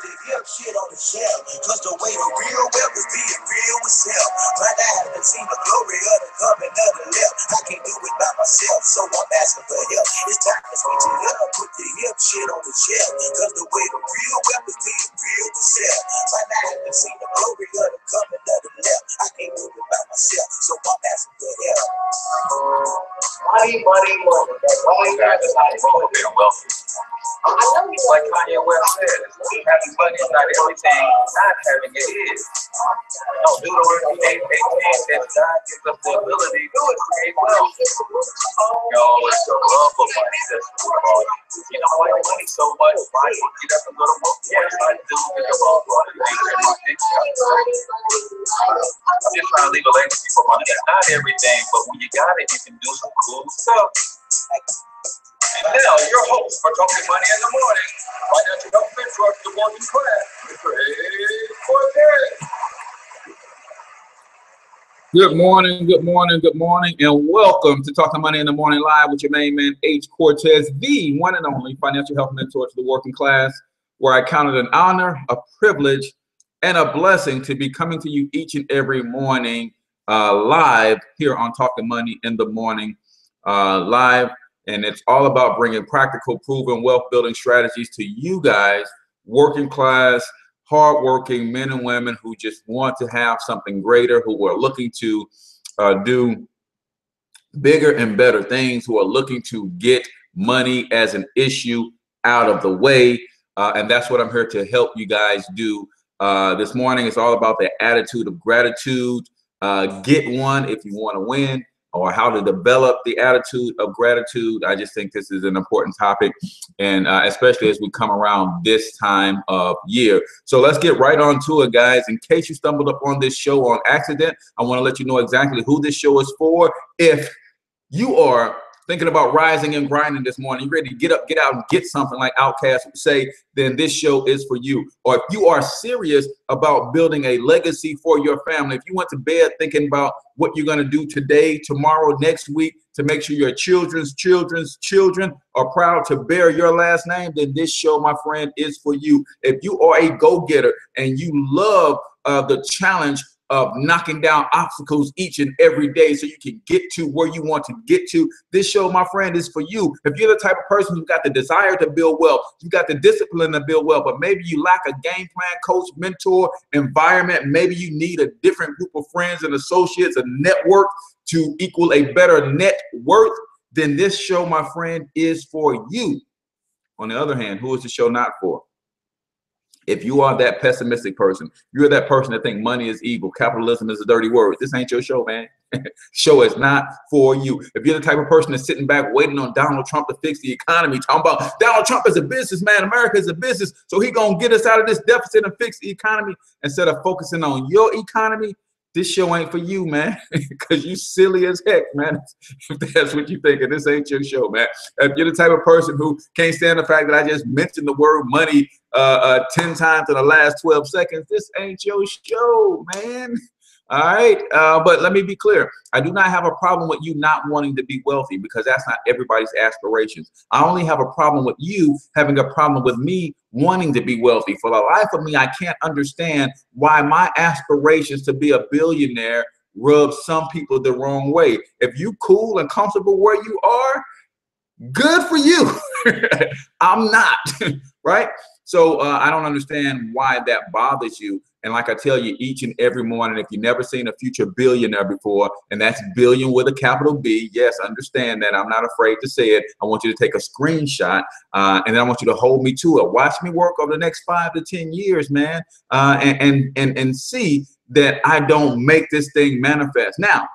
the hip shit on the shelf. Cause the way the real wealth is being real itself. But I haven't seen the glory of the coming of the left. I can't do it by myself, so I'm asking for help. It's time to switch it up, put the hip shit on the shelf. Cause the way the real wealth is being real itself. But I haven't seen the glory of the coming of the left. I can't do it by myself, so I'm asking for help. Money, money, money. That's all you got to do. Being wealthy. Like Kanye West said, having money is not everything. Not having it is. No, do the work you need. That God gives us the ability to do it. Create wealth. No, it's the love of money that's wrong. You know why money so much? Why you get up and go to work? Yes, I do. Because all the other things in my dick. I'm just trying to leave a legacy for money. It's not everything, but when you got it, you can do some cool stuff. And now, your host for Talking Money in the Morning, financial health mentor to the working class, Mr. Cortez. Good morning, good morning, good morning, and welcome to Talking Money in the Morning Live with your main man, H. Cortez, the one and only financial health mentor to the working class, where I count it an honor, a privilege, and a blessing to be coming to you each and every morning live here on Talking Money in the Morning Live. And it's all about bringing practical, proven wealth building strategies to you guys, working class, hardworking men and women who just want to have something greater, who are looking to do bigger and better things, who are looking to get money as an issue out of the way. And that's what I'm here to help you guys do. This morning is all about the attitude of gratitude. Get one if you want to win, or how to develop the attitude of gratitude. I just think this is an important topic, and especially as we come around this time of year. So let's get right on to it, guys. In case you stumbled up on this show on accident, I want to let you know exactly who this show is for. If you are thinking about rising and grinding this morning, you're ready to get up, get out, and get something like Outkast would say, then this show is for you. Or if you are serious about building a legacy for your family, if you went to bed thinking about what you're going to do today, tomorrow, next week, to make sure your children's children are proud to bear your last name, then this show, my friend, is for you. If you are a go-getter and you love the challenge of knocking down obstacles each and every day so you can get to where you want to get to, this show, my friend, is for you. If you're the type of person who's got the desire to build wealth, you've got the discipline to build wealth, but maybe you lack a game plan, coach, mentor, environment, maybe you need a different group of friends and associates, a network to equal a better net worth, then this show, my friend, is for you. On the other hand, who is the show not for? If you are that pessimistic person, you're that person that think money is evil, capitalism is a dirty word, this ain't your show, man. Show is not for you. If you're the type of person that's sitting back waiting on Donald Trump to fix the economy, talking about Donald Trump is a businessman, America is a business, so he gonna get us out of this deficit and fix the economy, instead of focusing on your economy, this show ain't for you, man, because you silly as heck, man. If that's what you're thinking, this ain't your show, man. If you're the type of person who can't stand the fact that I just mentioned the word money 10 times in the last 12 seconds, this ain't your show, man. All right, but let me be clear. I do not have a problem with you not wanting to be wealthy, because that's not everybody's aspirations. I only have a problem with you having a problem with me wanting to be wealthy. For the life of me, I can't understand why my aspirations to be a billionaire rub some people the wrong way. If you cool and comfortable where you are, good for you. I'm not, right? So I don't understand why that bothers you. And like I tell you each and every morning, if you've never seen a future billionaire before, and that's billion with a capital B, yes, understand that. I'm not afraid to say it. I want you to take a screenshot, and then I want you to hold me to it. Watch me work over the next 5 to 10 years, man, and see that I don't make this thing manifest. Now,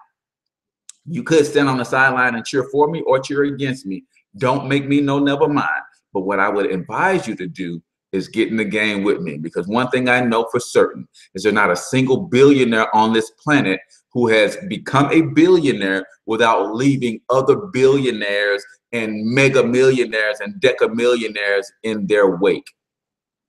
you could stand on the sideline and cheer for me or cheer against me. Don't make me know, never mind. But what I would advise you to do is get in the game with me, because one thing I know for certain is there's not a single billionaire on this planet who has become a billionaire without leaving other billionaires and mega millionaires and deca millionaires in their wake.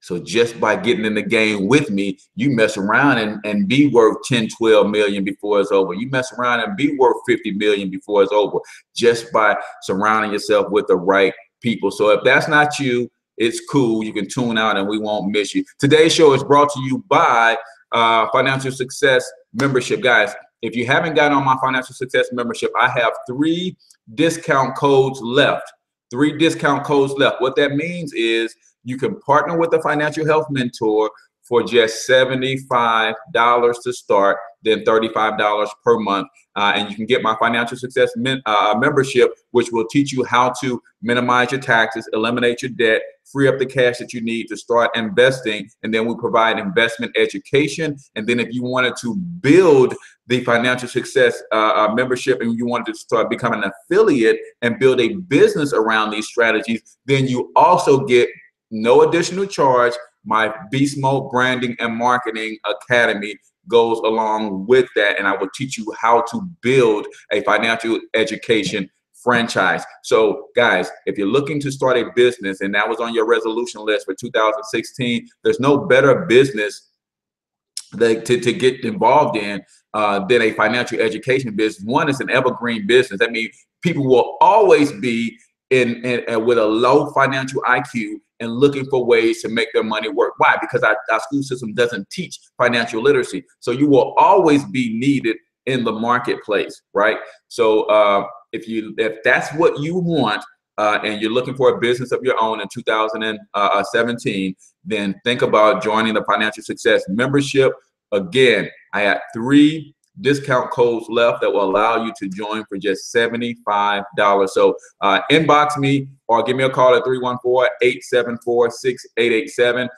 So just by getting in the game with me, you mess around and be worth 10, 12 million before it's over. You mess around and be worth 50 million before it's over, just by surrounding yourself with the right people. So if that's not you, it's cool. You can tune out and we won't miss you. Today's show is brought to you by Financial Success Membership. Guys, if you haven't gotten on my Financial Success Membership, I have 3 discount codes left. 3 discount codes left. What that means is you can partner with a financial health mentor for just $75 to start, then $35 per month. And you can get my Financial Success membership, which will teach you how to minimize your taxes, eliminate your debt, free up the cash that you need to start investing. And then we provide investment education. And then if you wanted to build the Financial Success membership and you wanted to start becoming an affiliate and build a business around these strategies, then you also get no additional charge. My Beast Mode Branding and Marketing Academy goes along with that, and I will teach you how to build a financial education franchise. So guys, if you're looking to start a business and that was on your resolution list for 2016, there's no better business to get involved in than a financial education business. One, is an evergreen business. That means people will always be with a low financial IQ and looking for ways to make their money work. Why? Because our school system doesn't teach financial literacy. So you will always be needed in the marketplace, right? So if that's what you want and you're looking for a business of your own in 2017, then think about joining the Financial Success Membership. Again, I have 3 discount codes left that will allow you to join for just $75. So inbox me or give me a call at 314-874-6887,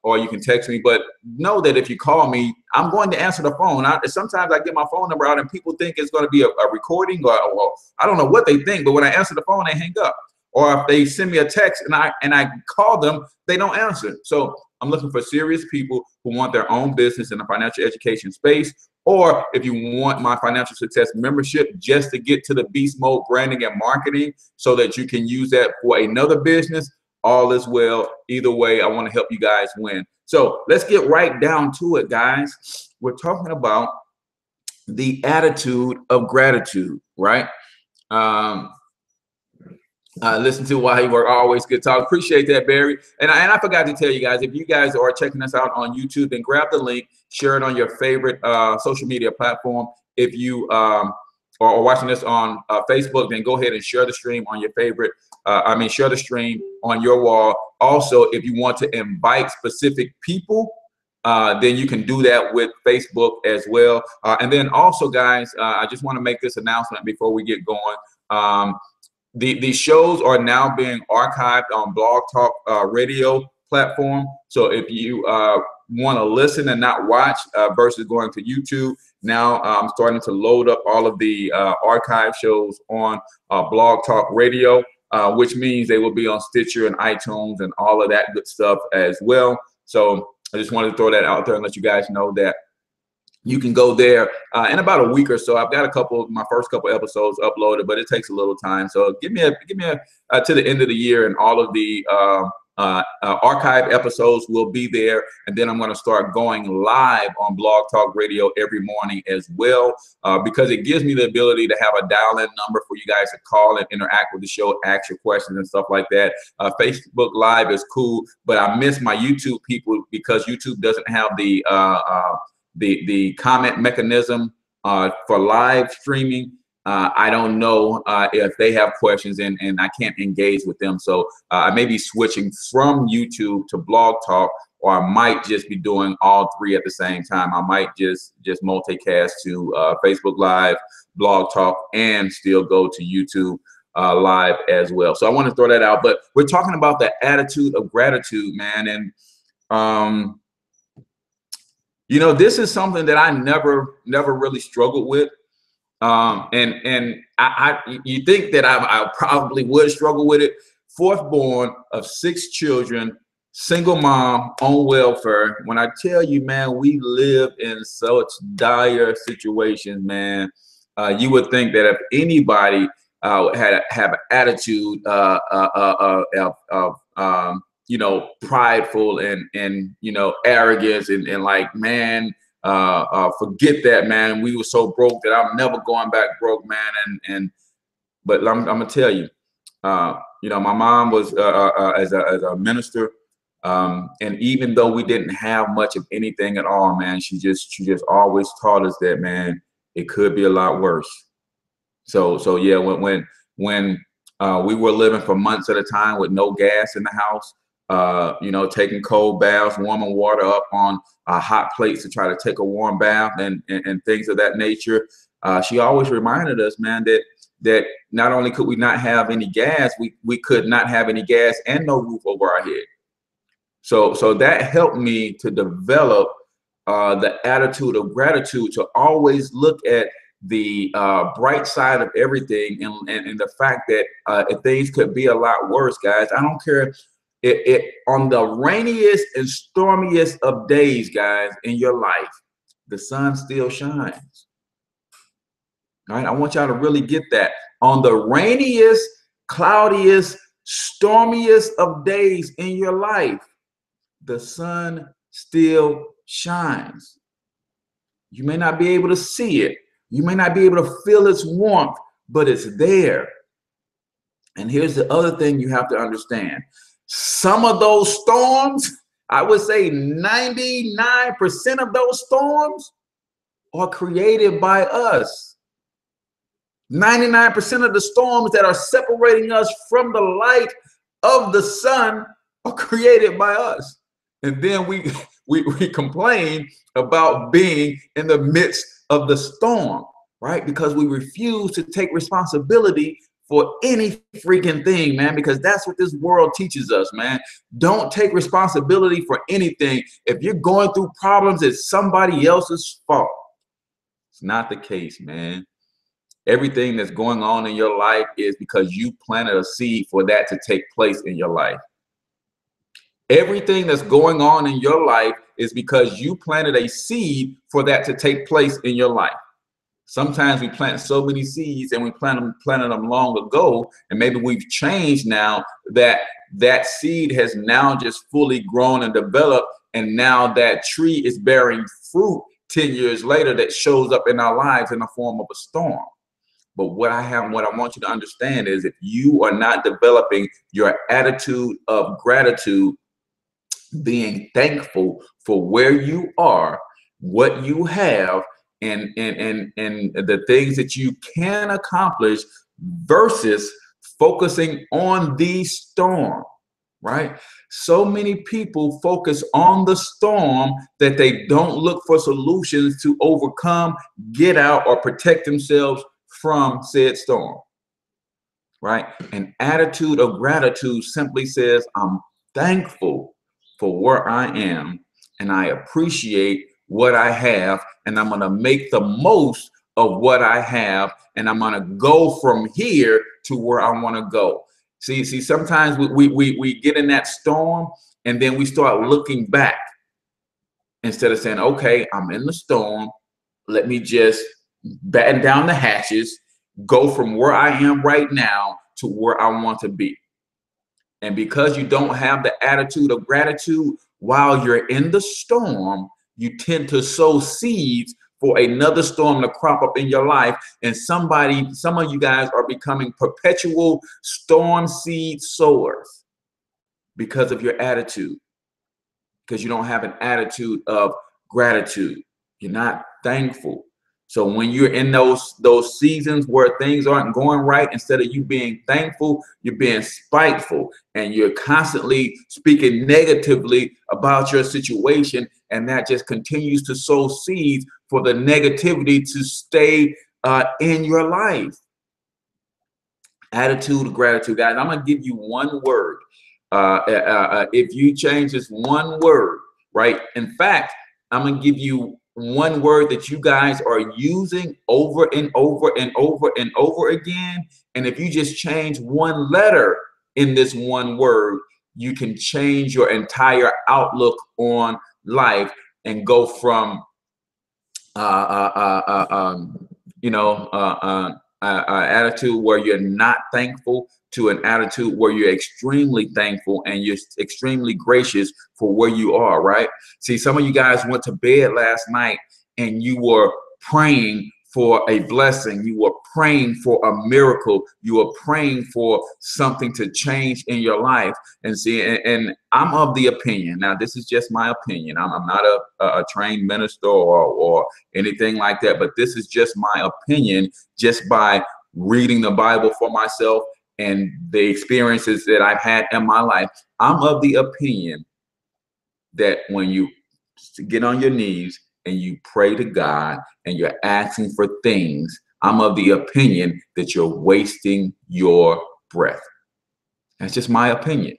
or you can text me. But know that if you call me, I'm going to answer the phone. Sometimes I get my phone number out and people think it's going to be a recording, or well, I don't know what they think, but when I answer the phone, they hang up. Or if they send me a text and I call them, they don't answer. So I'm looking for serious people who want their own business in the financial education space. Or if you want my Financial Success Membership just to get to the Beast Mode Branding and Marketing so that you can use that for another business, all is well. Either way, I want to help you guys win. So let's get right down to it, guys. We're talking about the attitude of gratitude, right? Listen to Why He Work, always good talk. Appreciate that, Barry. And I forgot to tell you guys, if you guys are checking us out on YouTube, then grab the link, share it on your favorite social media platform. If you are watching this on Facebook, then go ahead and share the stream on your favorite. Share the stream on your wall. Also, if you want to invite specific people, then you can do that with Facebook as well. And then also, guys, I just want to make this announcement before we get going. These shows are now being archived on Blog Talk Radio platform. So if you want to listen and not watch versus going to YouTube, now I'm starting to load up all of the archive shows on Blog Talk Radio, which means they will be on Stitcher and iTunes and all of that good stuff as well. So I just wanted to throw that out there and let you guys know that you can go there in about a week or so. I've got my first couple episodes uploaded, but it takes a little time. So give me to the end of the year, and all of the archive episodes will be there. And then I'm going to start going live on Blog Talk Radio every morning as well, because it gives me the ability to have a dial-in number for you guys to call and interact with the show, ask your questions and stuff like that. Facebook Live is cool, but I miss my YouTube people because YouTube doesn't have the comment mechanism for live streaming. I don't know if they have questions and I can't engage with them. So I may be switching from YouTube to Blog Talk, or I might just be doing all 3 at the same time. I might just multicast to Facebook Live, Blog Talk, and still go to YouTube Live as well. So I want to throw that out. But we're talking about the attitude of gratitude, man. And you know, this is something that I never really struggled with. And you think that I probably would struggle with it. 4th born of 6 children, single mom on welfare. When I tell you, man, we live in such dire situations, man. You would think that if anybody have an attitude of you know, prideful and you know, arrogance and like, man, forget that, man. We were so broke that I'm never going back broke, man. But I'm gonna tell you, You know, my mom was as a minister, and even though we didn't have much of anything at all, man, she just always taught us that, man, it could be a lot worse. So yeah, when we were living for months at a time with no gas in the house, you know, taking cold baths, warming water up on hot plates to try to take a warm bath, and things of that nature. She always reminded us, man, that not only could we not have any gas, we could not have any gas and no roof over our head. So that helped me to develop the attitude of gratitude, to always look at the bright side of everything, and the fact that things could be a lot worse, guys. I don't care it on the rainiest and stormiest of days, guys, in your life, the sun still shines. All right, I want y'all to really get that. On the rainiest, cloudiest, stormiest of days in your life, the sun still shines. You may not be able to see it. You may not be able to feel its warmth, but it's there. And here's the other thing you have to understand. Some of those storms, I would say 99% of those storms are created by us. 99% of the storms that are separating us from the light of the sun are created by us. And then we complain about being in the midst of the storm, right? Because we refuse to take responsibility for any freaking thing, man, because that's what this world teaches us, man. Don't take responsibility for anything. If you're going through problems, it's somebody else's fault. It's not the case, man. Everything that's going on in your life is because you planted a seed for that to take place in your life. Everything that's going on in your life is because you planted a seed for that to take place in your life. Sometimes we plant so many seeds, and we planted them long ago, and maybe we've changed now that that seed has now just fully grown and developed, and now that tree is bearing fruit 10 years later that shows up in our lives in the form of a storm. But what I want you to understand is, if you are not developing your attitude of gratitude, being thankful for where you are, what you have, and the things that you can accomplish, versus focusing on the storm, right? So many people focus on the storm that they don't look for solutions to overcome, get out, or protect themselves from said storm, right? An attitude of gratitude simply says, I'm thankful for where I am, and I appreciate what I have, and I'm going to make the most of what I have, and I'm going to go from here to where I want to go. See, sometimes we get in that storm, and then we start looking back instead of saying, okay, I'm in the storm, let me just batten down the hatches, go from where I am right now to where I want to be. And because you don't have the attitude of gratitude while you're in the storm, you tend to sow seeds for another storm to crop up in your life. And some of you guys are becoming perpetual storm seed sowers because of your attitude, because you don't have an attitude of gratitude. You're not thankful. So when you're in those seasons where things aren't going right, instead of you being thankful, you're being spiteful, and you're constantly speaking negatively about your situation, and that just continues to sow seeds for the negativity to stay in your life. Attitude of gratitude, guys. I'm gonna give you one word. If you change this one word, right? In fact, I'm gonna give you one word that you guys are using over and over and over and over again. And if you just change one letter in this one word, you can change your entire outlook on life and go from attitude where you're not thankful to an attitude where you're extremely thankful and you're extremely gracious for where you are, right? See, some of you guys went to bed last night and you were praying for a blessing. You are praying for a miracle. You are praying for something to change in your life. And see, and I'm of the opinion, now this is just my opinion. I'm not a trained minister or anything like that, but this is just my opinion, just by reading the Bible for myself and the experiences that I've had in my life. I'm of the opinion that when you get on your knees and you pray to God and you're asking for things, I'm of the opinion that you're wasting your breath. That's just my opinion.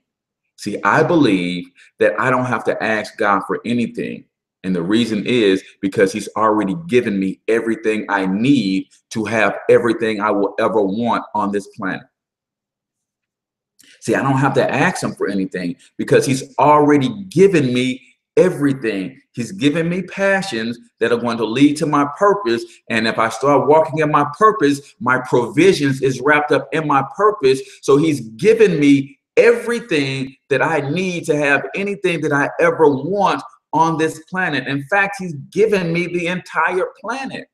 See, I believe that I don't have to ask God for anything. And the reason is because he's already given me everything I need to have everything I will ever want on this planet. See, I don't have to ask him for anything because he's already given me everything. He's given me passions that are going to lead to my purpose. And if I start walking in my purpose, my provisions is wrapped up in my purpose. So he's given me everything that I need to have anything that I ever want on this planet. In fact, he's given me the entire planet.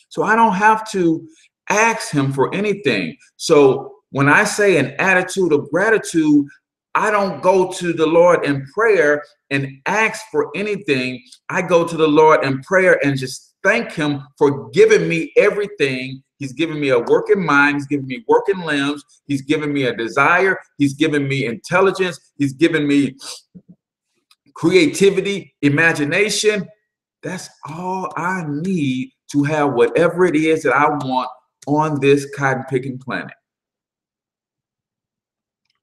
So I don't have to ask him for anything. So when I say an attitude of gratitude, I don't go to the Lord in prayer and ask for anything. I go to the Lord in prayer and just thank him for giving me everything. He's given me a working mind. He's given me working limbs. He's given me a desire. He's given me intelligence. He's given me creativity, imagination. That's all I need to have whatever it is that I want on this cotton picking planet.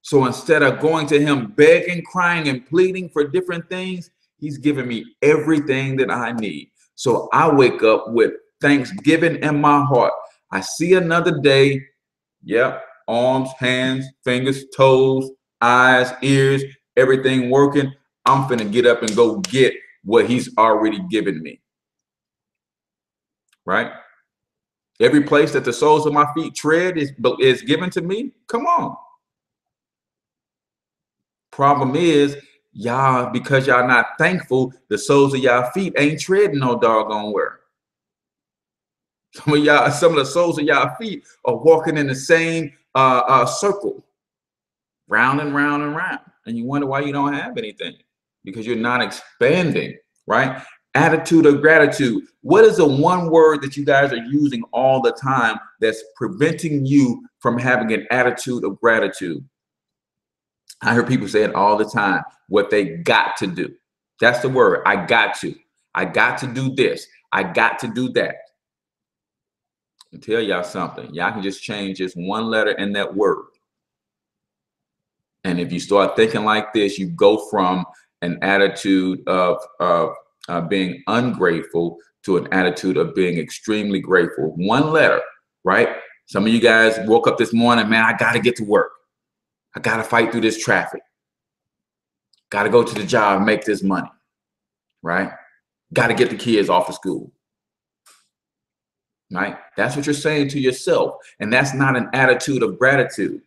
So instead of going to him begging, crying, and pleading for different things, he's given me everything that I need. So I wake up with thanksgiving in my heart. I see another day. Yep. Arms, hands, fingers, toes, eyes, ears, everything working. I'm finna get up and go get what he's already given me. Right? Every place that the soles of my feet tread is given to me. Come on. Problem is, y'all, because y'all not thankful, the soles of y'all feet ain't treading no doggone where. Some of the soles of y'all feet are walking in the same circle, round and round and round. And you wonder why you don't have anything, because you're not expanding, right? Attitude of gratitude. What is the one word that you guys are using all the time that's preventing you from having an attitude of gratitude? I hear people say it all the time, what they got to do. That's the word. I got to. I got to do this. I got to do that. I'll tell y'all something. Y'all can just change just one letter in that word. And if you start thinking like this, you go from an attitude of being ungrateful to an attitude of being extremely grateful. One letter, right? Some of you guys woke up this morning, man, I got to get to work. I got to fight through this traffic. Got to go to the job and make this money, right? Got to get the kids off of school, right? That's what you're saying to yourself. And that's not an attitude of gratitude,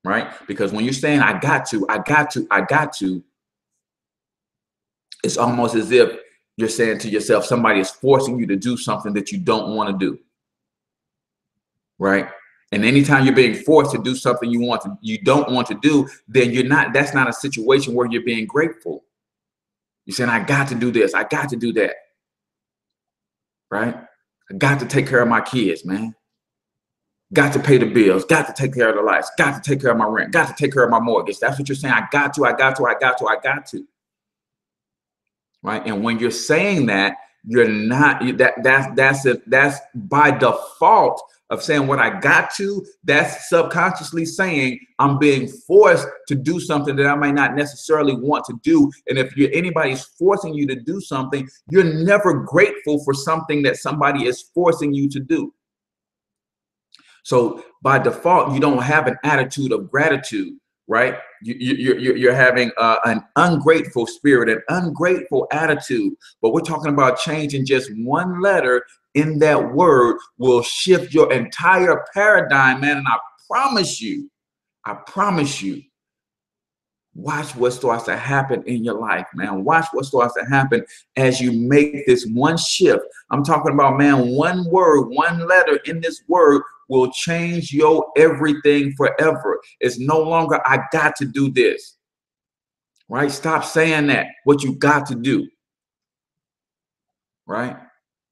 right? Because when you're saying, I got to, I got to, I got to, it's almost as if you're saying to yourself, somebody is forcing you to do something that you don't want to do, right? And anytime you're being forced to do something you don't want to do, then that's not a situation where you're being grateful. You're saying, I got to do this. I got to do that. Right? I got to take care of my kids, man. Got to pay the bills. Got to take care of the lights. Got to take care of my rent. Got to take care of my mortgage. That's what you're saying. I got to, I got to, I got to, I got to. Right? And when you're saying that, you're not, that's by default of saying what I got to, that's subconsciously saying I'm being forced to do something that I might not necessarily want to do. And if anybody's forcing you to do something, you're never grateful for something that somebody is forcing you to do. So by default, you don't have an attitude of gratitude, right? You're having an ungrateful spirit, an ungrateful attitude. But we're talking about changing just one letter in that word will shift your entire paradigm, man. And I promise you, Watch what starts to happen in your life, man. Watch what starts to happen as you make this one shift. I'm talking about, man, one word, one letter in this word will change your everything forever. It's no longer, I got to do this, right? Stop saying that, what you got to do, right?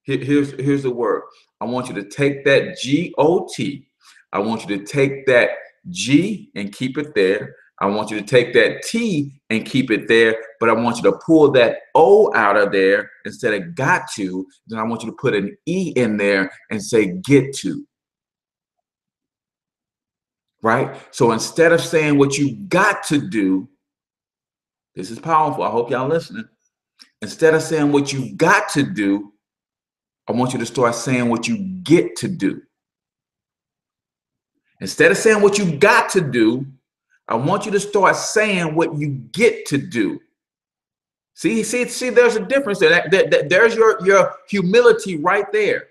Here's the word. I want you to take that G-O-T. I want you to take that G and keep it there. I want you to take that T and keep it there, but I want you to pull that O out of there instead of got to. Then I want you to put an E in there and say get to. Right? So instead of saying what you got to do, this is powerful. I hope y'all listening. Instead of saying what you got to do, I want you to start saying what you get to do. Instead of saying what you got to do, I want you to start saying what you get to do. See, there's a difference there. There's your humility right there.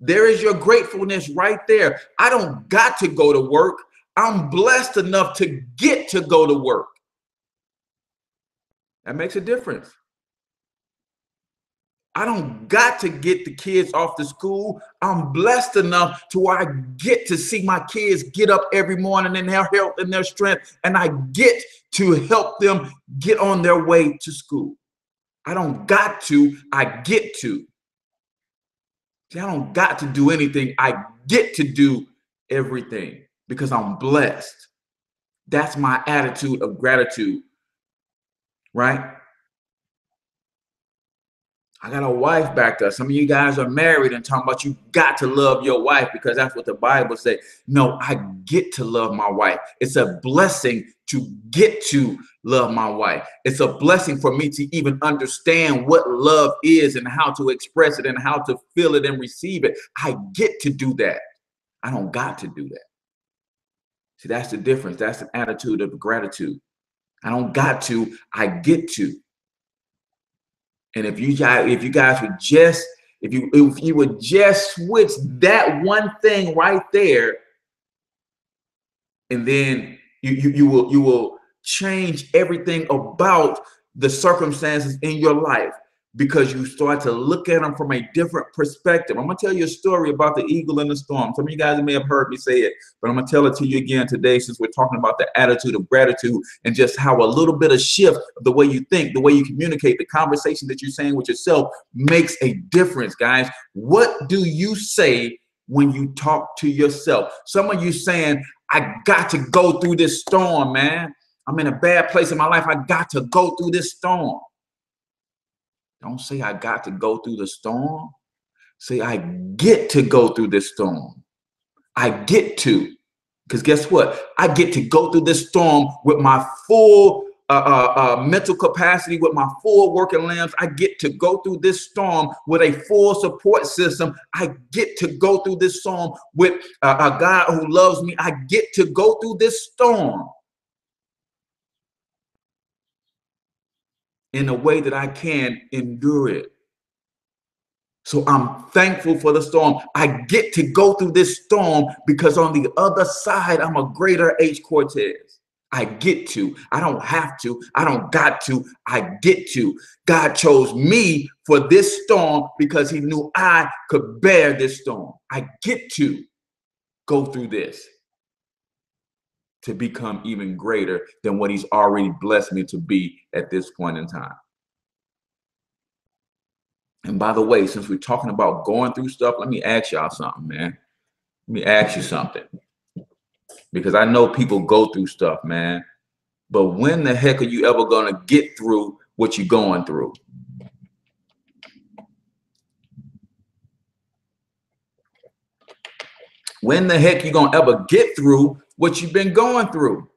There is your gratefulness right there. I don't got to go to work. I'm blessed enough to get to go to work. That makes a difference. I don't got to get the kids off to school. I'm blessed enough to where I get to see my kids get up every morning in their health and their strength, and I get to help them get on their way to school. I don't got to, I get to. See, I don't got to do anything. I get to do everything because I'm blessed. That's my attitude of gratitude, right? I got a wife back there. Some of you guys are married and talking about you got to love your wife because that's what the Bible says. No, I get to love my wife. It's a blessing to get to love my wife. It's a blessing for me to even understand what love is and how to express it and how to feel it and receive it. I get to do that. I don't got to do that. See, that's the difference. That's an attitude of gratitude. I don't got to, I get to. And if you guys would just, if you would just switch that one thing right there, and then you will change everything about the circumstances in your life because you start to look at them from a different perspective. I'm gonna tell you a story about the eagle in the storm. Some of you guys may have heard me say it, but I'm gonna tell it to you again today since we're talking about the attitude of gratitude and just how a little bit of shift of the way you think, the way you communicate, the conversation that you're saying with yourself makes a difference, guys. What do you say when you talk to yourself? Some of you saying, I got to go through this storm, man. I'm in a bad place in my life. I got to go through this storm. Don't say I got to go through the storm. Say I get to go through this storm. I get to. Because guess what? I get to go through this storm with my full mental capacity, with my full working limbs. I get to go through this storm with a full support system. I get to go through this storm with a God who loves me. I get to go through this storm in a way that I can endure it. So I'm thankful for the storm. I get to go through this storm because on the other side, I'm a greater H. Cortez. I get to. I don't have to. I don't got to. I get to. God chose me for this storm because he knew I could bear this storm. I get to go through this to become even greater than what he's already blessed me to be at this point in time. And by the way, since we're talking about going through stuff, let me ask y'all something, man. Let me ask you something. Because I know people go through stuff, man. But when the heck are you ever going to get through what you're going through? When the heck you going to ever get through what you've been going through?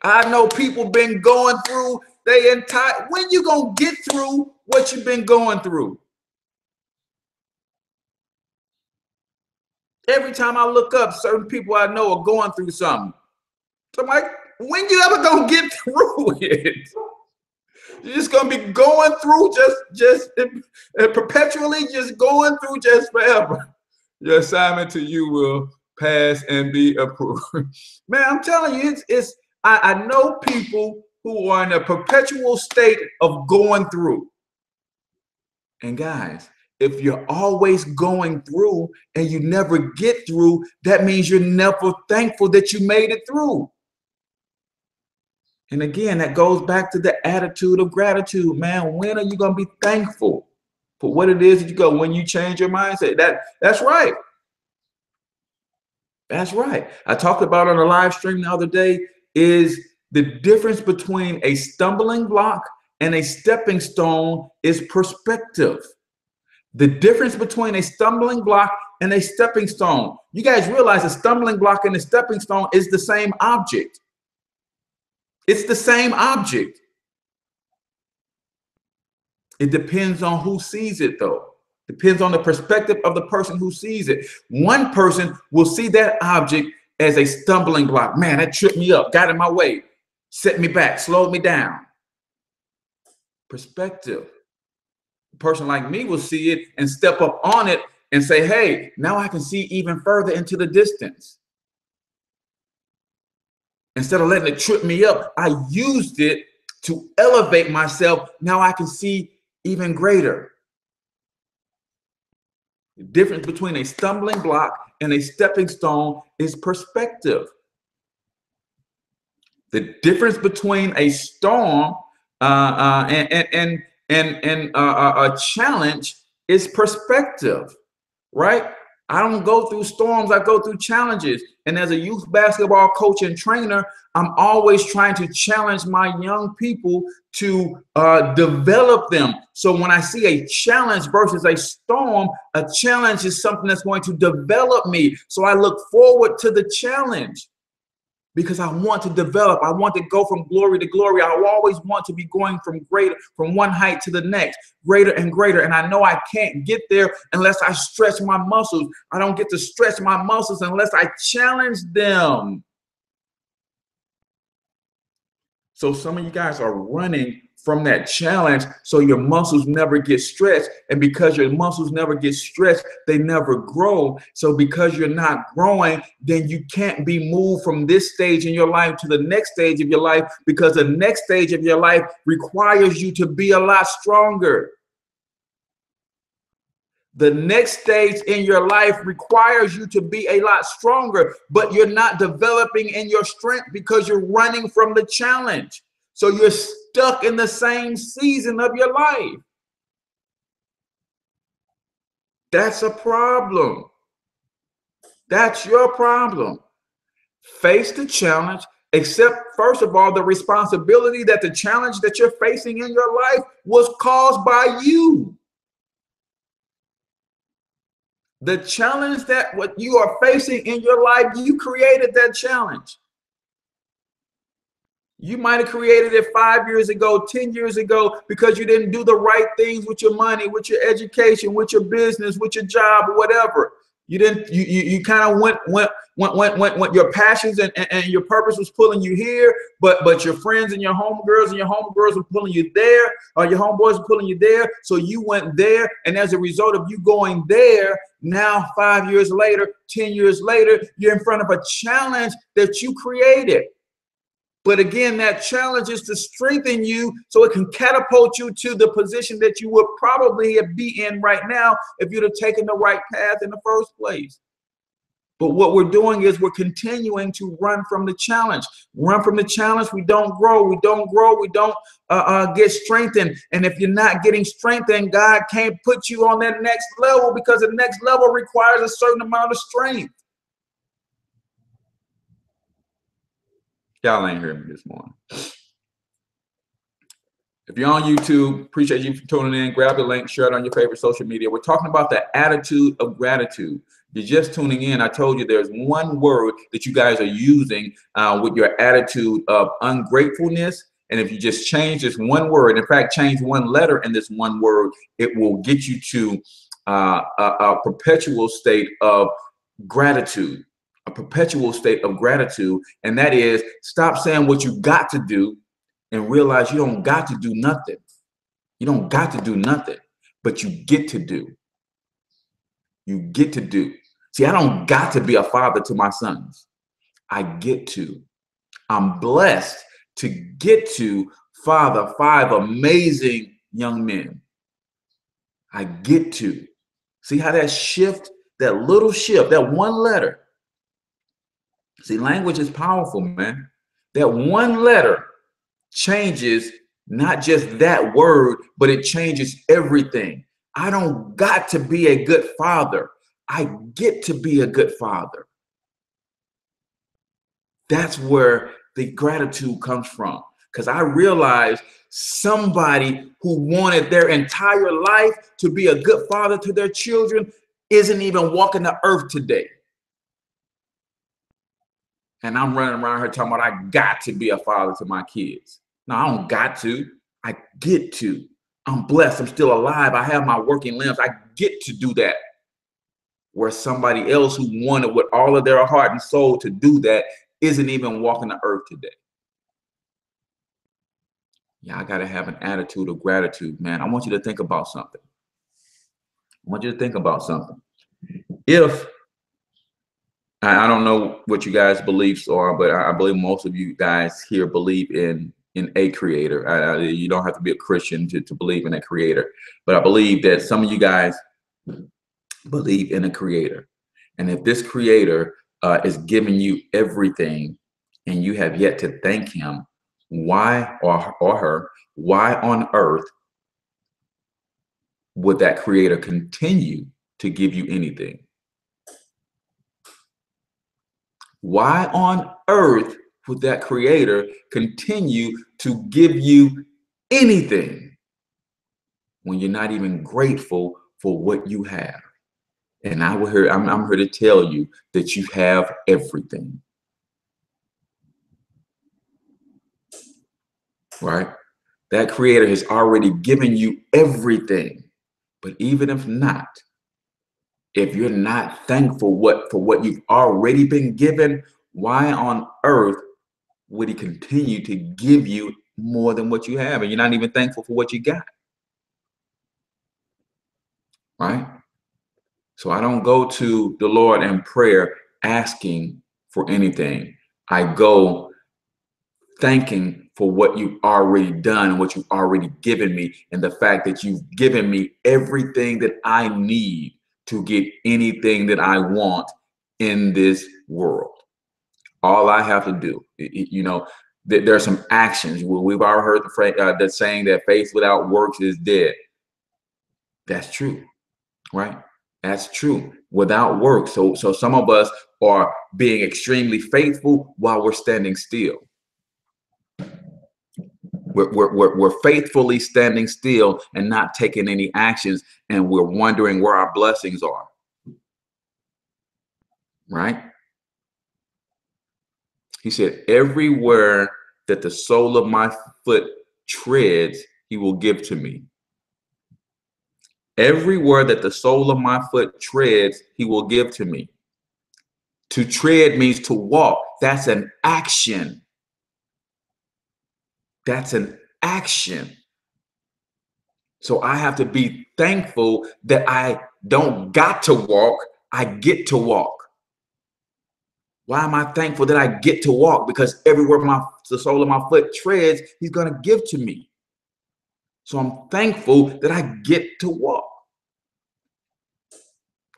I know people been going through their entire, when you going to get through what you've been going through? Every time I look up, certain people I know are going through something. So I'm like, when you ever gonna get through it? You're just gonna be going through just perpetually, just going through just forever. Your assignment to you will pass and be approved. Man, I'm telling you, it's I know people who are in a perpetual state of going through. And guys, if you're always going through and you never get through, that means you're never thankful that you made it through. And again, that goes back to the attitude of gratitude, man. When are you going to be thankful for what it is that you go? When you change your mindset, that's right. That's right. I talked about on a live stream the other day is the difference between a stumbling block and a stepping stone is perspective. The difference between a stumbling block and a stepping stone. You guys realize a stumbling block and a stepping stone is the same object. It's the same object. It depends on who sees it, though. Depends on the perspective of the person who sees it. One person will see that object as a stumbling block. Man, that tripped me up, got in my way, set me back, slowed me down. Perspective. A person like me will see it and step up on it and say, hey, now I can see even further into the distance. Instead of letting it trip me up, I used it to elevate myself. Now I can see even greater. The difference between a stumbling block and a stepping stone is perspective. The difference between a storm and a challenge is perspective, right? I don't go through storms, I go through challenges. And as a youth basketball coach and trainer, I'm always trying to challenge my young people to develop them. So when I see a challenge versus a storm, a challenge is something that's going to develop me. So I look forward to the challenge because I want to develop. I want to go from glory to glory. I always want to be going from one height to the next, greater and greater. And I know I can't get there unless I stretch my muscles. I don't get to stretch my muscles unless I challenge them. So some of you guys are running from that challenge, so your muscles never get stretched. And because your muscles never get stretched, they never grow. So because you're not growing, then you can't be moved from this stage in your life to the next stage of your life, because the next stage of your life requires you to be a lot stronger. The next stage in your life requires you to be a lot stronger, but you're not developing in your strength because you're running from the challenge. So you're stuck in the same season of your life. That's a problem. That's your problem. Face the challenge, accept, first of all, the responsibility that the challenge that you're facing in your life was caused by you. The challenge that what you are facing in your life, you created that challenge. You might have created it 5 years ago, 10 years ago, because you didn't do the right things with your money, with your education, with your business, with your job, or whatever. You didn't. You kind of went. Your passions and your purpose was pulling you here, but your friends and your homegirls were pulling you there, or your homeboys were pulling you there. So you went there, and as a result of you going there, now 5 years later, 10 years later, you're in front of a challenge that you created. But again, that challenge is to strengthen you so it can catapult you to the position that you would probably be in right now if you'd have taken the right path in the first place. But what we're doing is we're continuing to run from the challenge. Run from the challenge, we don't grow, we don't get strengthened. And if you're not getting strengthened, God can't put you on that next level, because the next level requires a certain amount of strength. Y'all ain't heard me this morning. If you're on YouTube, appreciate you for tuning in. Grab the link, share it on your favorite social media. We're talking about the attitude of gratitude. You're just tuning in. I told you there's one word that you guys are using with your attitude of ungratefulness. And if you just change this one word, in fact, change one letter in this one word, it will get you to a perpetual state of gratitude. A perpetual state of gratitude. And that is, stop saying what you got to do and realize you don't got to do nothing. You don't got to do nothing, but you get to do. You get to do. See, I don't got to be a father to my sons. I get to. I'm blessed to get to father 5 amazing young men. I get to. See how that shift, that little shift, that one letter. See, language is powerful, man. That one letter changes not just that word, but it changes everything. I don't got to be a good father. I get to be a good father. That's where the gratitude comes from. Because I realized somebody who wanted their entire life to be a good father to their children isn't even walking the earth today. And I'm running around here talking about I got to be a father to my kids. No, I don't got to. I get to. I'm blessed. I'm still alive. I have my working limbs. I get to do that. Where somebody else who wanted with all of their heart and soul to do that isn't even walking the earth today. Yeah, I got to have an attitude of gratitude, man. I want you to think about something. I want you to think about something. If, I don't know what you guys' beliefs are, but I believe most of you guys here believe in a creator. You don't have to be a Christian to believe in a creator. But I believe that some of you guys believe in a creator. And if this creator is giving you everything and you have yet to thank him, why, or her, why on earth would that creator continue to give you anything? Why on earth would that creator continue to give you anything when you're not even grateful for what you have? And I'm here to tell you that you have everything. Right? That creator has already given you everything. But even if not, if you're not thankful for what you've already been given, why on earth would he continue to give you more than what you have? And you're not even thankful for what you got. Right? So I don't go to the Lord in prayer asking for anything. I go thanking for what you've already done and what you've already given me, and the fact that you've given me everything that I need to get anything that I want in this world. All I have to do, there are some actions. We've already heard the saying that faith without works is dead. That's true, right? That's true. Without work. So some of us are being extremely faithful while we're standing still. We're faithfully standing still and not taking any actions, and we're wondering where our blessings are. Right? He said, everywhere that the sole of my foot treads, he will give to me. Everywhere that the sole of my foot treads, he will give to me. To tread means to walk. That's an action. That's an action. So I have to be thankful that I don't got to walk, I get to walk. Why am I thankful that I get to walk? Because everywhere the sole of my foot treads, he's going to give to me. So I'm thankful that I get to walk.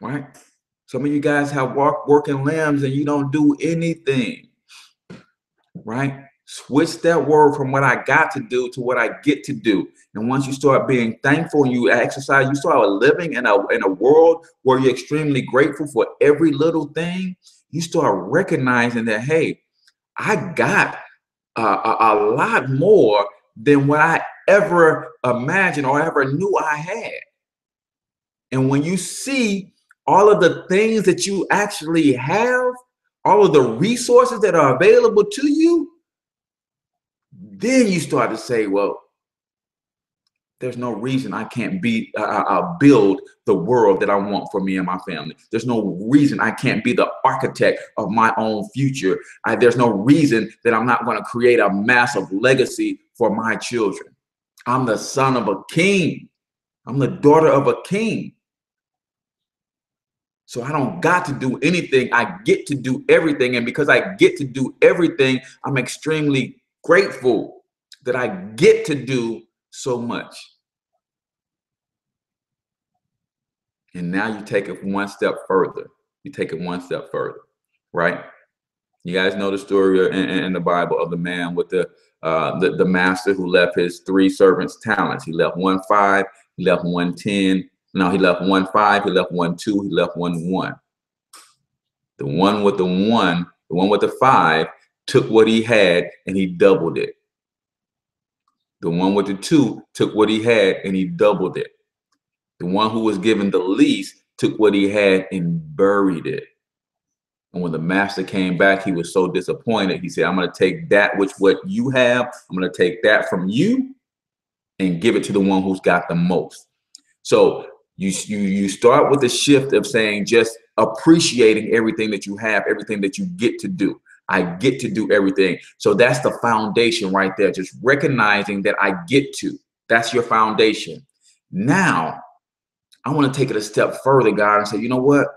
Right? Some of you guys have working limbs and you don't do anything. Right? Switch that word from what I got to do to what I get to do. And once you start being thankful and you exercise, you start living in a world where you're extremely grateful for every little thing. You start recognizing that, hey, I got a lot more than what I ever imagined or ever knew I had. And when you see all of the things that you actually have, all of the resources that are available to you, then you start to say, well, there's no reason I can't build the world that I want for me and my family. There's no reason I can't be the architect of my own future. There's no reason that I'm not going to create a massive legacy for my children. I'm the son of a king. I'm the daughter of a king. So I don't got to do anything. I get to do everything. And because I get to do everything, I'm extremely grateful that I get to do so much. And now you take it one step further. You take it one step further, right? You guys know the story in the Bible of the man with the master who left his 3 servants talents. He left 1 5, he left 1 10. No, he left 1 5, he left 1 2, he left 1 1. The one with the 5 took what he had and he doubled it. The one with the 2 took what he had and he doubled it. The one who was given the least took what he had and buried it. And when the master came back, he was so disappointed. He said, I'm going to take that what you have. I'm going to take that from you and give it to the one who's got the most. So you start with the shift of saying, just appreciating everything that you have, everything that you get to do. I get to do everything. So that's the foundation right there. Just recognizing that I get to. That's your foundation. Now, I want to take it a step further, God, and say, you know what?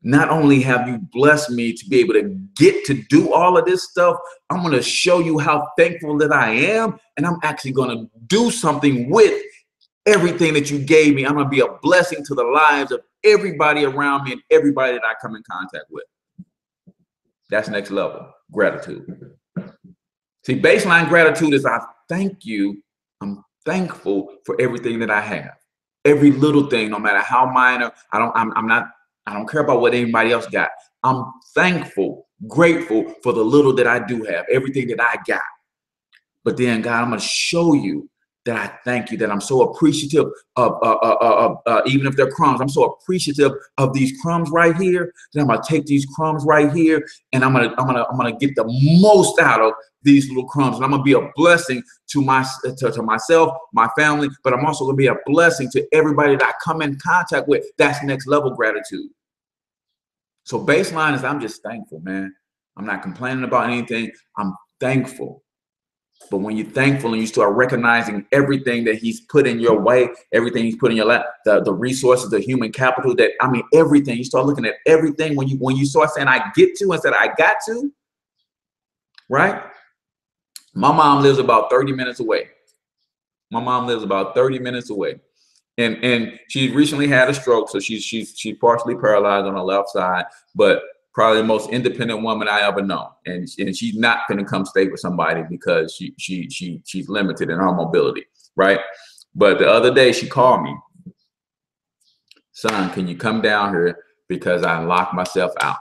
Not only have you blessed me to be able to get to do all of this stuff, I'm going to show you how thankful that I am. And I'm actually going to do something with everything that you gave me. I'm going to be a blessing to the lives of everybody around me and everybody that I come in contact with. That's next level gratitude. See, baseline gratitude is I thank you. I'm thankful for everything that I have. Every little thing, no matter how minor, I don't care about what anybody else got. I'm thankful, grateful for the little that I do have, everything that I got. But then, God, I'm going to show you that I thank you, that I'm so appreciative of even if they're crumbs, I'm so appreciative of these crumbs right here, that I'm going to take these crumbs right here and I'm going to get the most out of these little crumbs. And I'm going to be a blessing to myself, my family, but I'm also going to be a blessing to everybody that I come in contact with. That's next level gratitude. So baseline is I'm just thankful, man. I'm not complaining about anything. I'm thankful. But when you're thankful and you start recognizing everything that he's put in your way, everything he's put in your lap, the resources, the human capital, everything, you start looking at everything when you start saying I get to instead of I got to, right? My mom lives about 30 minutes away. My mom lives about 30 minutes away. And she recently had a stroke, so she's partially paralyzed on the left side, but probably the most independent woman I ever know. And she's not gonna come stay with somebody because she's limited in her mobility, right? But the other day she called me, son, can you come down here because I locked myself out?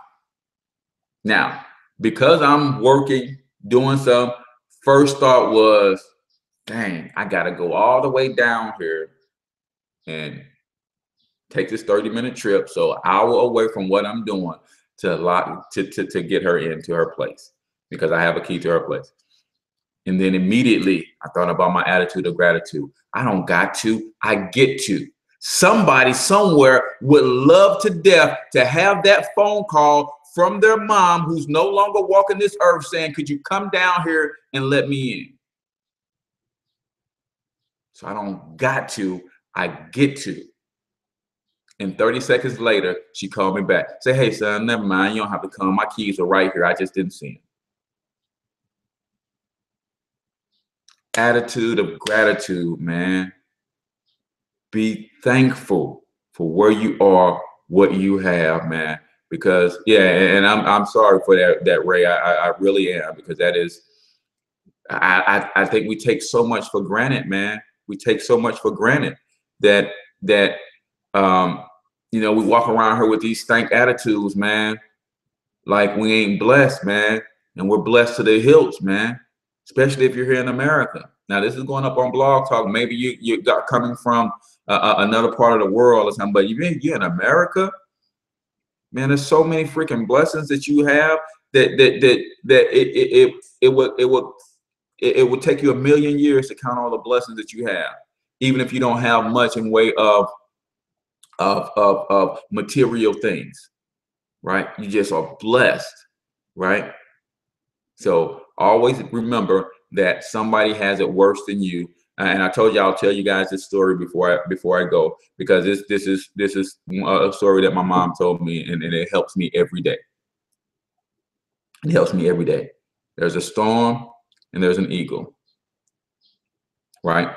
Now, because I'm working, doing some, first thought was, dang, I gotta go all the way down here and take this 30-minute trip, so an hour away from what I'm doing to get her into her place because I have a key to her place. And then immediately I thought about my attitude of gratitude. I don't got to, I get to. Somebody somewhere would love to death to have that phone call from their mom who's no longer walking this earth saying, could you come down here and let me in? So I don't got to, I get to. And 30 seconds later, she called me back. Say, hey, son, never mind. You don't have to come. My keys are right here. I just didn't see them. Attitude of gratitude, man. Be thankful for where you are, what you have, man. Because, yeah, and I'm sorry for that, Ray. I really am, because that is, I think we take so much for granted, man. We take so much for granted that you know, we walk around here with these stank attitudes, man, like we ain't blessed, man. And we're blessed to the hilts, man, especially if you're here in America. Now, this is going up on Blog Talk. Maybe you got coming from another part of the world or something, but you're in America, man, there's so many freaking blessings that you have that it would take you a million years to count all the blessings that you have, even if you don't have much in way of material things, right? You just are blessed, right? So always remember that somebody has it worse than you. And I told you I'll tell you guys this story before I go, because this is a story that my mom told me, and it helps me every day. It helps me every day. There's a storm and there's an eagle, right?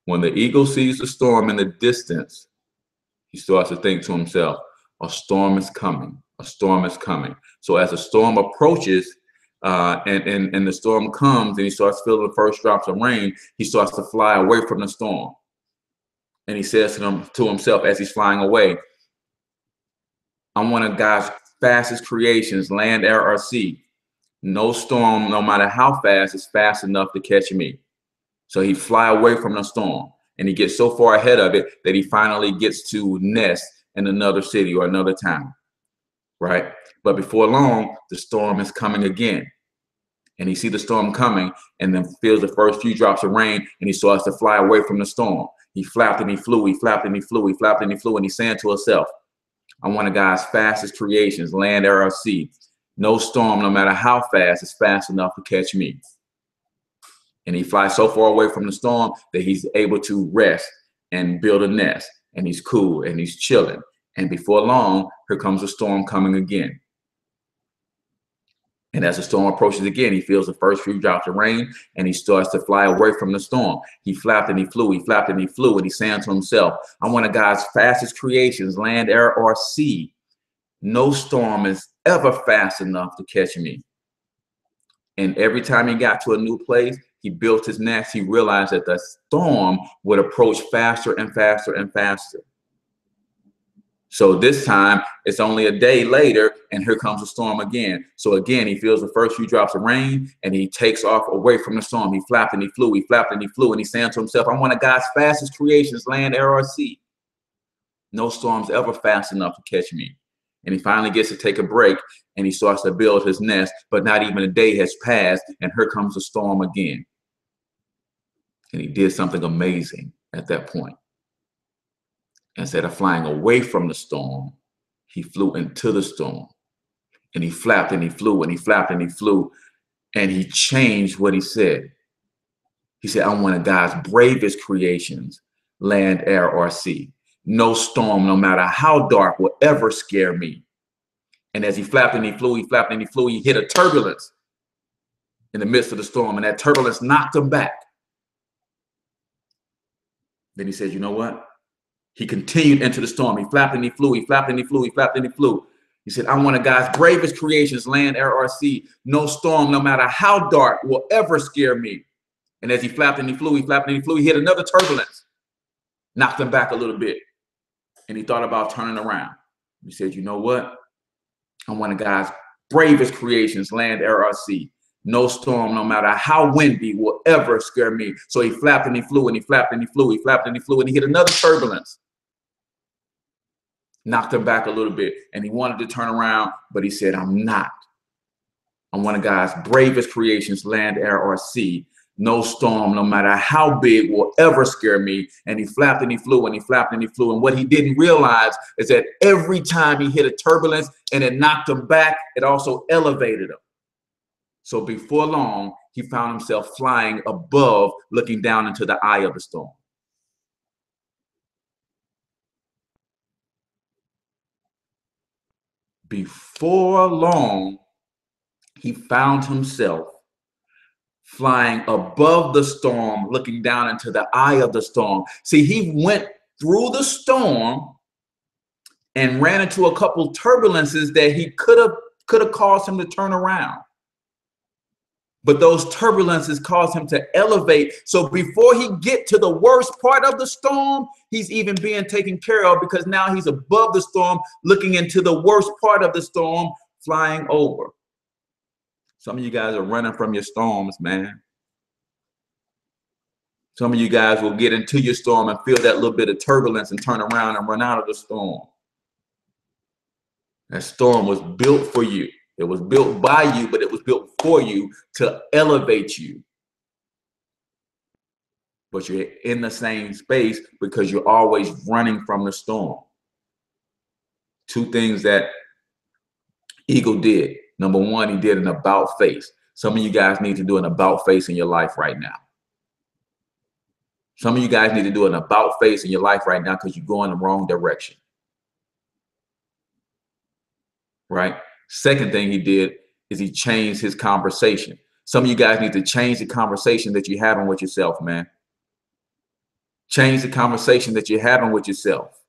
When the eagle sees the storm in the distance, he starts to think to himself, a storm is coming, a storm is coming. So as the storm approaches, and the storm comes and he starts feeling the first drops of rain, he starts to fly away from the storm. And he says to himself as he's flying away, I'm one of God's fastest creations, land, air, or sea. No storm, no matter how fast, is fast enough to catch me. So he fly away from the storm, and he gets so far ahead of it that he finally gets to nest in another city or another town, right? But before long, the storm is coming again. And he sees the storm coming and then feels the first few drops of rain, and he starts to fly away from the storm. He flapped and he flew, he flapped and he flew, he flapped and he flew, and he's saying to himself, I'm one of God's fastest creations, land, air, or sea. No storm, no matter how fast, is fast enough to catch me. And he flies so far away from the storm that he's able to rest and build a nest, and he's cool and he's chilling. And before long, here comes a storm coming again. And as the storm approaches again, he feels the first few drops of rain, and he starts to fly away from the storm. He flapped and he flew, he flapped and he flew, and he's saying to himself, I'm one of God's fastest creations, land, air, or sea. No storm is ever fast enough to catch me. And every time he got to a new place, he built his nest. He realized that the storm would approach faster and faster and faster. So this time, it's only a day later, and here comes the storm again. So again, he feels the first few drops of rain, and he takes off away from the storm. He flapped and he flew, he flapped and he flew, and he's saying to himself, I'm one of God's fastest creations, land, air, or sea. No storm's ever fast enough to catch me. And he finally gets to take a break, and he starts to build his nest, but not even a day has passed, and here comes the storm again. And he did something amazing at that point. Instead of flying away from the storm, he flew into the storm, and he flapped and he flew and he flapped and he flew, and he changed what he said. He said, I'm one of God's bravest creations, land, air, or sea. No storm, no matter how dark, will ever scare me. And as he flapped and he flew, he flapped and he flew, he hit a turbulence in the midst of the storm, and that turbulence knocked him back. Then he said, you know what? He continued into the storm. He flapped and he flew, he flapped and he flew, he flapped and he flew. He said, I'm one of God's bravest creations, land, air, or sea. No storm, no matter how dark, will ever scare me. And as he flapped and he flew, he flapped and he flew, he hit another turbulence, knocked him back a little bit. And he thought about turning around. He said, you know what? I'm one of God's bravest creations, land, air, or sea. No storm, no matter how windy, will ever scare me. So he flapped and he flew and he flapped and he flew, he flapped and he flew, and he hit another turbulence. Knocked him back a little bit, and he wanted to turn around, but he said, I'm not. I'm one of God's bravest creations, land, air, or sea. No storm, no matter how big, will ever scare me. And he flapped and he flew and he flapped and he flew. And what he didn't realize is that every time he hit a turbulence and it knocked him back, it also elevated him. So before long, he found himself flying above, looking down into the eye of the storm. Before long, he found himself flying above the storm, looking down into the eye of the storm. See, he went through the storm and ran into a couple turbulences that he could have caused him to turn around. But those turbulences caused him to elevate. So before he get to the worst part of the storm, he's even being taken care of, because now he's above the storm, looking into the worst part of the storm, flying over. Some of you guys are running from your storms, man. Some of you guys will get into your storm and feel that little bit of turbulence and turn around and run out of the storm. That storm was built for you. It was built by you, but it was built for you to elevate you. But you're in the same space because you're always running from the storm. Two things that Eagle did. Number one, he did an about face. Some of you guys need to do an about face in your life right now. Some of you guys need to do an about face in your life right now because you're going the wrong direction. Right? Second thing he did is he changed his conversation. Some of you guys need to change the conversation that you're having with yourself, man. Change the conversation that you're having with yourself.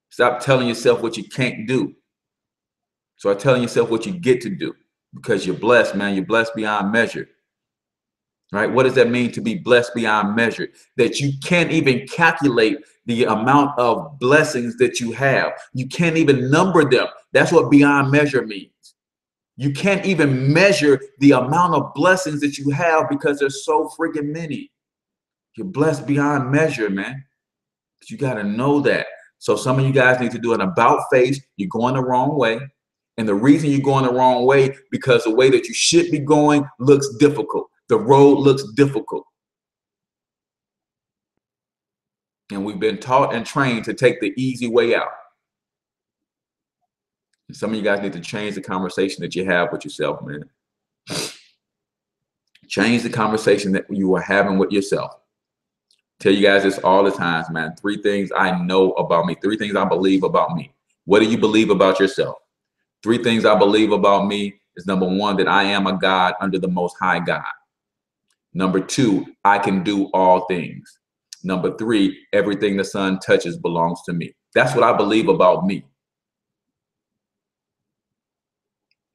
Stop telling yourself what you can't do. Start telling yourself what you get to do, because you're blessed, man. You're blessed beyond measure. Right? What does that mean to be blessed beyond measure? That you can't even calculate the amount of blessings that you have. You can't even number them. That's what beyond measure means. You can't even measure the amount of blessings that you have because there's so freaking many. You're blessed beyond measure, man. But you got to know that. So some of you guys need to do an about face. You're going the wrong way. And the reason you're going the wrong way, because the way that you should be going looks difficult. The road looks difficult. And we've been taught and trained to take the easy way out. And some of you guys need to change the conversation that you have with yourself, man. Change the conversation that you are having with yourself. Tell you guys this all the time, man. 3 things I know about me. 3 things I believe about me. What do you believe about yourself? 3 things I believe about me is, number 1, that I am a God under the Most High God. Number 2, I can do all things. Number 3, everything the sun touches belongs to me. That's what I believe about me.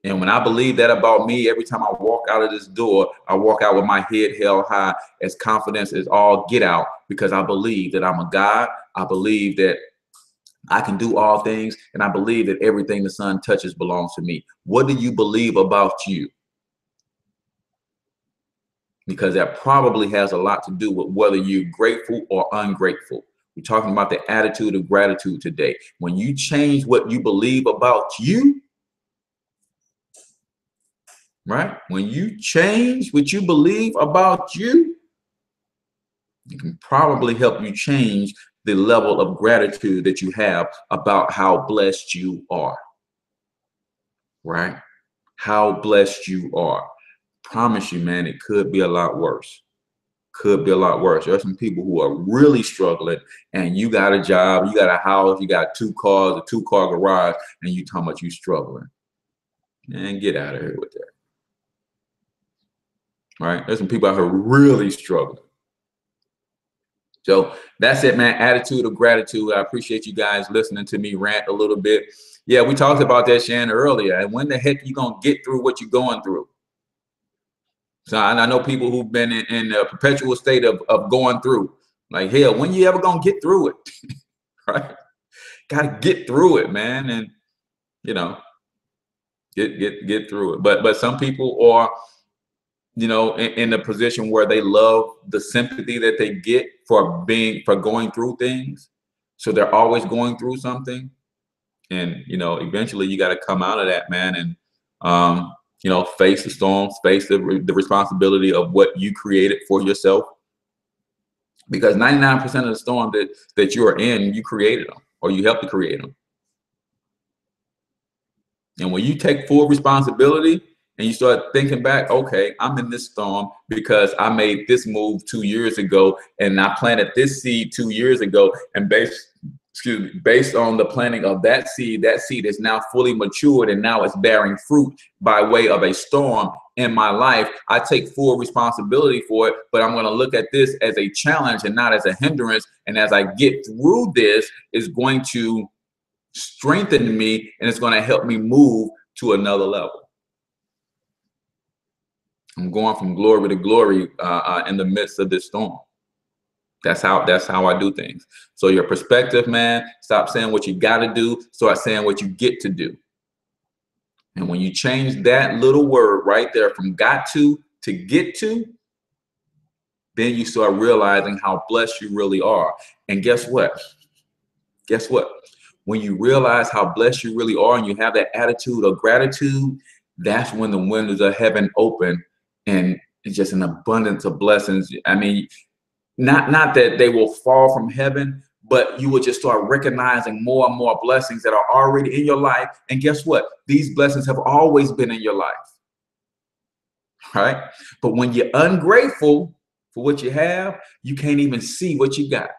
And when I believe that about me, every time I walk out of this door, I walk out with my head held high, as confidence as all get out, because I believe that I'm a God. I believe that I can do all things, and I believe that everything the sun touches belongs to me. What do you believe about you? Because that probably has a lot to do with whether you're grateful or ungrateful. We're talking about the attitude of gratitude today. When you change what you believe about you, right? When you change what you believe about you, it can probably help you change the level of gratitude that you have about how blessed you are, right? How blessed you are. Promise you, man, it could be a lot worse. Could be a lot worse. There are some people who are really struggling, and you got a job, you got a house, you got 2 cars, a 2-car garage, and you talking about you struggling. Man, get out of here with that. Right? There's some people out here really struggling. So that's it, man. Attitude of gratitude. I appreciate you guys listening to me rant a little bit. Yeah, we talked about that, Shannon, earlier. And when the heck you gonna get through what you're going through? So I know people who've been in a perpetual state of going through. Like, hell, when you ever gonna get through it? Right? Gotta get through it, man. And you know, get through it. But some people are, you know, in a position where they love the sympathy that they get for going through things. So they're always going through something. And, you know, eventually you got to come out of that, man. And, you know, face the storms, face the responsibility of what you created for yourself. Because 99% of the storm that you are in, you created them, or you helped to create them. And when you take full responsibility, and you start thinking back, okay, I'm in this storm because I made this move 2 years ago, and I planted this seed 2 years ago, and based on the planting of that seed is now fully matured, and now it's bearing fruit by way of a storm in my life. I take full responsibility for it, but I'm going to look at this as a challenge and not as a hindrance. And as I get through this, it's going to strengthen me, and it's going to help me move to another level. I'm going from glory to glory in the midst of this storm. That's how I do things. So your perspective, man, stop saying what you got to do, start saying what you get to do. And when you change that little word right there from got to get to, then you start realizing how blessed you really are. And guess what? Guess what? When you realize how blessed you really are and you have that attitude of gratitude, that's when the windows of heaven open. And it's just an abundance of blessings. I mean, not that they will fall from heaven, but you will just start recognizing more and more blessings that are already in your life. And guess what? These blessings have always been in your life, right? But when you're ungrateful, for what you have, you can't even see what you got.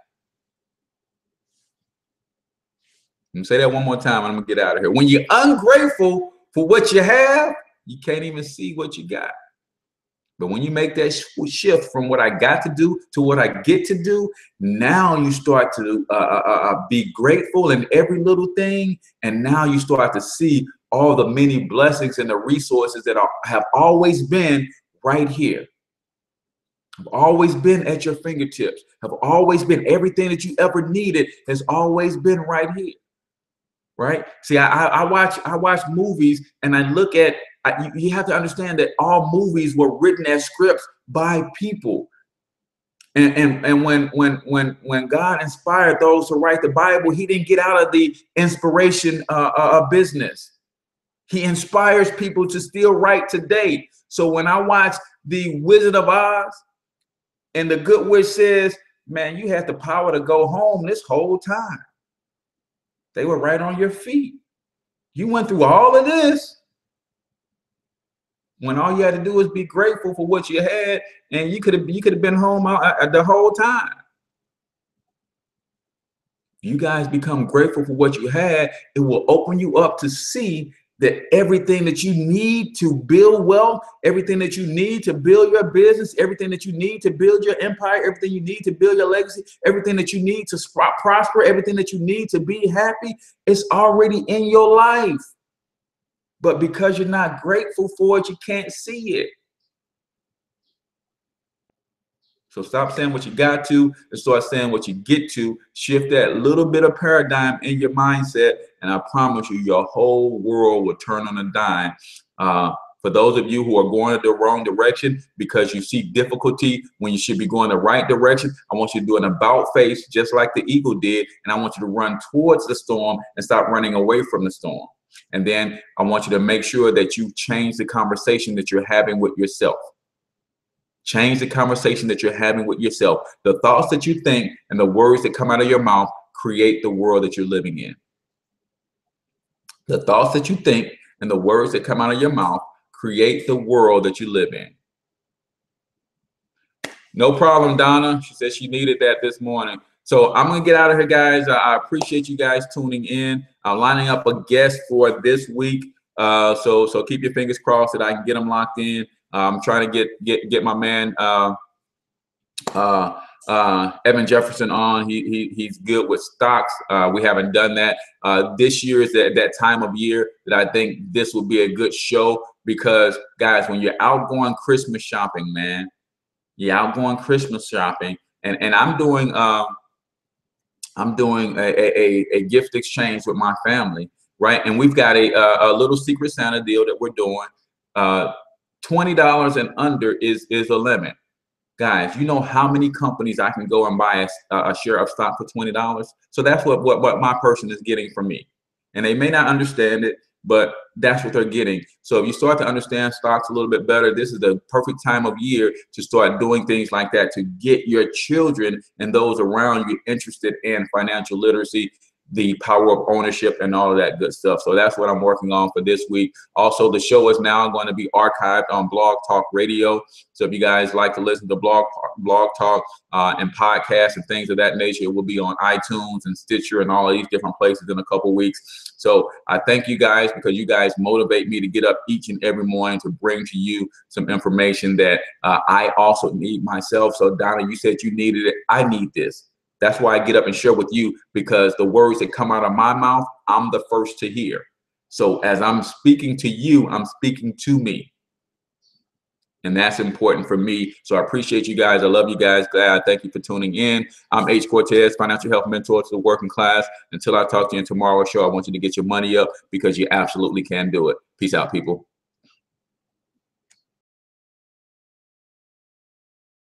I'm gonna say that one more time, and I'm gonna get out of here. When you're ungrateful for what you have, you can't even see what you got. But when you make that shift from what I got to do to what I get to do, now you start to be grateful in every little thing. And now you start to see all the many blessings and the resources that have always been right here. Have always been at your fingertips. Have always been everything that you ever needed has always been right here. Right? See, I watch movies and I look at, you have to understand that all movies were written as scripts by people. And when God inspired those to write the Bible, he didn't get out of the inspiration business. He inspires people to still write today. So when I watch The Wizard of Oz and the Good Witch says, man, you had the power to go home this whole time. They were right on your feet. You went through all of this when all you had to do was be grateful for what you had, and you could have been home the whole time. You guys become grateful for what you had, it will open you up to see that everything that you need to build wealth, everything that you need to build your business, everything that you need to build your empire, everything you need to build your legacy, everything that you need to prosper, everything that you need to be happy, it's already in your life. But because you're not grateful for it, you can't see it. So stop saying what you got to and start saying what you get to. Shift that little bit of paradigm in your mindset, and I promise you, your whole world will turn on a dime. For those of you who are going in the wrong direction because you see difficulty when you should be going the right direction, I want you to do an about face just like the eagle did, and I want you to run towards the storm and stop running away from the storm. And then I want you to make sure that you change the conversation that you're having with yourself. Change the conversation that you're having with yourself. The thoughts that you think and the words that come out of your mouth create the world that you're living in. The thoughts that you think and the words that come out of your mouth create the world that you live in. No problem, Donna. She said she needed that this morning. So I'm going to get out of here, guys. I appreciate you guys tuning in. I'm lining up a guest for this week. So keep your fingers crossed that I can get them locked in. I'm trying to get my man Evan Jefferson on. He's good with stocks. We haven't done that. This year is that time of year that I think this will be a good show because, guys, when you're out going Christmas shopping, man, you're out going Christmas shopping, and I'm doing a gift exchange with my family, right? And we've got a little Secret Santa deal that we're doing. $20 and under is the limit. Guys, you know how many companies I can go and buy a share of stock for $20? So that's what my person is getting from me. And they may not understand it, but that's what they're getting. So if you start to understand stocks a little bit better, this is the perfect time of year to start doing things like that to get your children and those around you interested in financial literacy, the power of ownership, and all of that good stuff. So that's what I'm working on for this week. Also, the show is now going to be archived on Blog Talk Radio. So if you guys like to listen to Blog Talk and podcasts and things of that nature, it will be on iTunes and Stitcher and all of these different places in a couple weeks. So I thank you guys because you guys motivate me to get up each and every morning to bring to you some information that I also need myself. So Donna, you said you needed it. I need this. That's why I get up and share with you, because the words that come out of my mouth, I'm the first to hear. So as I'm speaking to you, I'm speaking to me. And that's important for me. So I appreciate you guys. I love you guys. Glad. Thank you for tuning in. I'm H. Cortez, financial health mentor to the working class. Until I talk to you in tomorrow's show, I want you to get your money up because you absolutely can do it. Peace out, people.